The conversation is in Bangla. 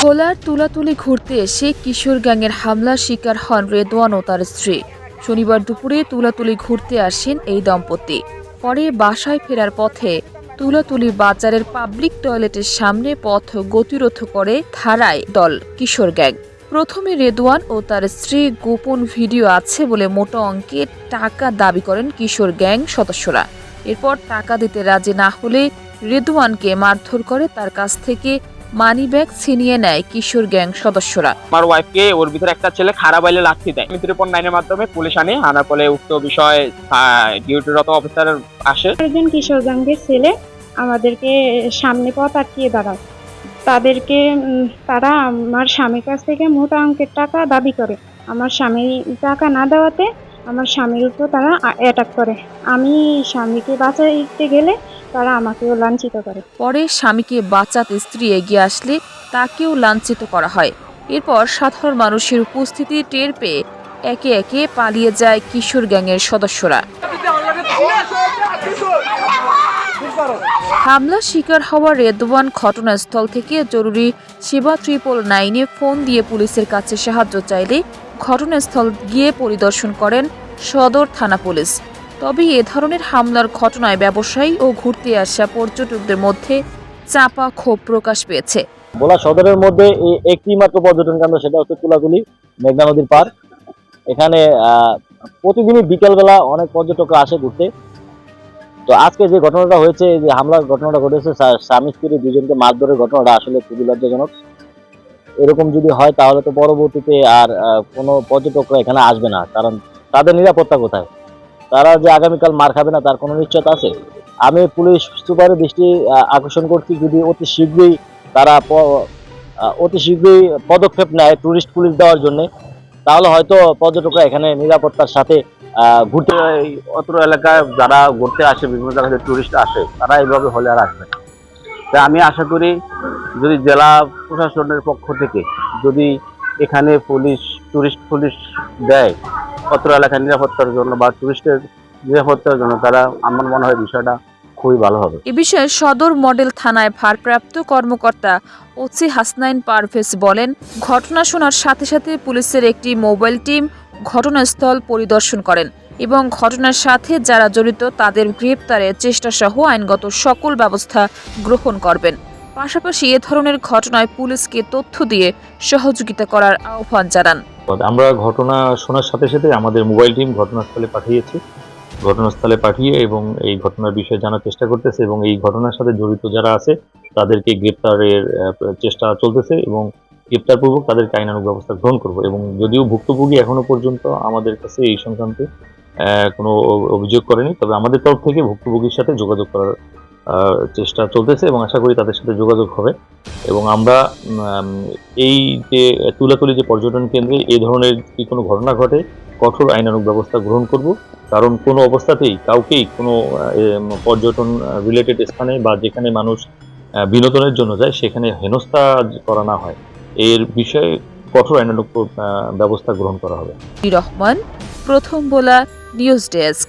ভোলার তুলাতুলি ঘুরতে এসে কিশোর গ্যাংয়ের হামলার শিকার হন রেদওয়ান ও তার স্ত্রী। শনিবার দুপুরে তুলাতুলি ঘুরতে আসেন এই দম্পতি। পরে বাসায় ফেরার পথে তুলাতুলি বাজারের পাবলিক টয়লেটের সামনে পথ গতিরোধ করে ধারায় দল কিশোর গ্যাং। প্রথমে রেদওয়ান ও তার স্ত্রী গোপন ভিডিও আছে বলে মোটা অঙ্কের টাকা দাবি করেন কিশোর গ্যাং সদস্যরা। এরপর টাকা দিতে রাজি না হলে রেদওয়ানকে মারধর করে তার কাছ থেকে মানি ব্যাগ ছিনিয়ে নেয় কিশোর গ্যাং সদস্যরা। আমার ওয়াইফকে ওর ভিতরে একটা ছেলে খারাপ বাইলে লাথি দেয়। 3.9 মাধ্যমে পুলিশ আনার ফলে উক্ত বিষয়ে ডিউটিরত অফিসার আসে। একজন কিশোর গ্যাংয়ের ছেলে আমাদেরকে সামনে পথ আটকিয়ে দাঁড়ায়। তারা আমার স্বামীর কাছ থেকে মোটা অঙ্কের টাকা দাবি করে। আমার স্বামী টাকা না দেওয়াতে আমার স্বামীর উপর তারা অ্যাটাক করে। আমি স্বামীকে বাঁচাইতে গেলে তারা আমাকেও লাঞ্ছিত করে। পরে স্বামীকে বাঁচাতে স্ত্রী এগিয়ে আসলে তাকেও লাঞ্ছিত করা হয়। এরপর সাধারণ মানুষের উপস্থিতি টের পেয়ে একে একে পালিয়ে যায় কিশোর গ্যাংয়ের সদস্যরা। হামলা শিকার হওয়া রেদওয়ান ঘটনাস্থল থেকে জরুরি সেবা 999-এ ফোন দিয়ে পুলিশের কাছে সাহায্য চাইলে ঘটনাস্থল গিয়ে পরিদর্শন করেন সদর থানা পুলিশ। তবে এ ধরনের হামলার ঘটনায় ব্যবসায়ী ও ঘুরতে আসা পর্যটকদের মধ্যে চাপা ক্ষোভ প্রকাশ পেয়েছে। ভোলা সদরের মধ্যে একটি মাত্র পর্যটন কেন্দ্র, সেটা হচ্ছে তুলাতুলি মেঘনা নদীর পার। এখানে প্রতিদিনই বিকেলবেলা অনেক পর্যটকরা আসে ঘুরতে। তো আজকে যে ঘটনাটা হয়েছে, যে হামলার ঘটনাটা ঘটেছে, স্বামী স্ত্রী দুজনকে মারধরের ঘটনাটা আসলে খুবই লজ্জাজনক। এরকম যদি হয় তাহলে তো পরবর্তীতে আর কোনো পর্যটকরা এখানে আসবে না, কারণ তাদের নিরাপত্তা কোথায়? তারা যে আগামীকাল মার খাবে না তার কোনো নিশ্চয়তা আছে? আমি পুলিশ সুপারের দৃষ্টি আকর্ষণ করছি, যদি অতি শীঘ্রই তারা পদক্ষেপ নেয় টুরিস্ট পুলিশ দেওয়ার জন্য, তাহলে হয়তো পর্যটকরা এখানে নিরাপত্তার সাথে ঘুরতে। অত্র এলাকায় যারা ঘুরতে আসে, বিভিন্ন জায়গায় টুরিস্ট আসে, তারা এইভাবে হলে আর আসবে না। তাই আমি আশা করি যদি জেলা প্রশাসনের পক্ষ থেকে যদি এখানে টুরিস্ট পুলিশ দেয় অত্র এলাকার নিরাপত্তার জন্য বা টুরিস্টের নিরাপত্তার জন্য, তারা আমার মনে হয় বিষয়টা খুবই ভালো হবে। এ বিষয়ে সদর মডেল থানায় ভারপ্রাপ্ত কর্মকর্তা ওসি হাসনাইন পারভেজ বলেন, ঘটনা শোনার সাথে সাথে পুলিশের একটি মোবাইল টিম ঘটনাস্থল পরিদর্শন করেন এবং ঘটনার সাথে যারা জড়িত তাদের গ্রেপ্তারের চেষ্টা সহ আইনগত সকল ব্যবস্থা গ্রহণ করবেন। পাশাপাশি এ ধরনের ঘটনায় পুলিশকে তথ্য দিয়ে সহযোগিতা করার আহ্বান জানান। আমরা ঘটনা শোনার সাথে সাথে আমাদের মোবাইল টিম ঘটনাস্থলে পাঠিয়ে এবং এই ঘটনার বিষয়ে জানার চেষ্টা করতেছে এবং এই ঘটনার সাথে জড়িত যারা আছে তাদেরকে গ্রেপ্তারের চেষ্টা চলতেছে এবং গ্রেপ্তারপূর্বক তাদেরকে আইনানুগ ব্যবস্থা গ্রহণ করব। এবং যদিও ভুক্তভোগী এখনো পর্যন্ত আমাদের কাছে এই সংক্রান্তে কোনো অভিযোগ করেনি, তবে আমাদের তরফ থেকে ভুক্তভোগীর সাথে যোগাযোগ করার চেষ্টা চলতেছে এবং আশা করি তাদের সাথে যোগাযোগ হবে। এবং আমরা এই যে তুলাতুলি যে পর্যটন কেন্দ্রে এই ধরনের যদি কোনো ঘটনা ঘটে কঠোর আইনানুগ ব্যবস্থা গ্রহণ করব, কারণ কোনো অবস্থাতেই কাউকেই কোনো পর্যটন রিলেটেড স্থানে বা যেখানে মানুষ বিনোদনের জন্য যায় সেখানে হেনস্থা করা না হয়, এর বিষয়ে কঠোর আইনানুগ ব্যবস্থা গ্রহণ করা হবে। রহমান, প্রথম ভোলা নিউজ ডেস্ক।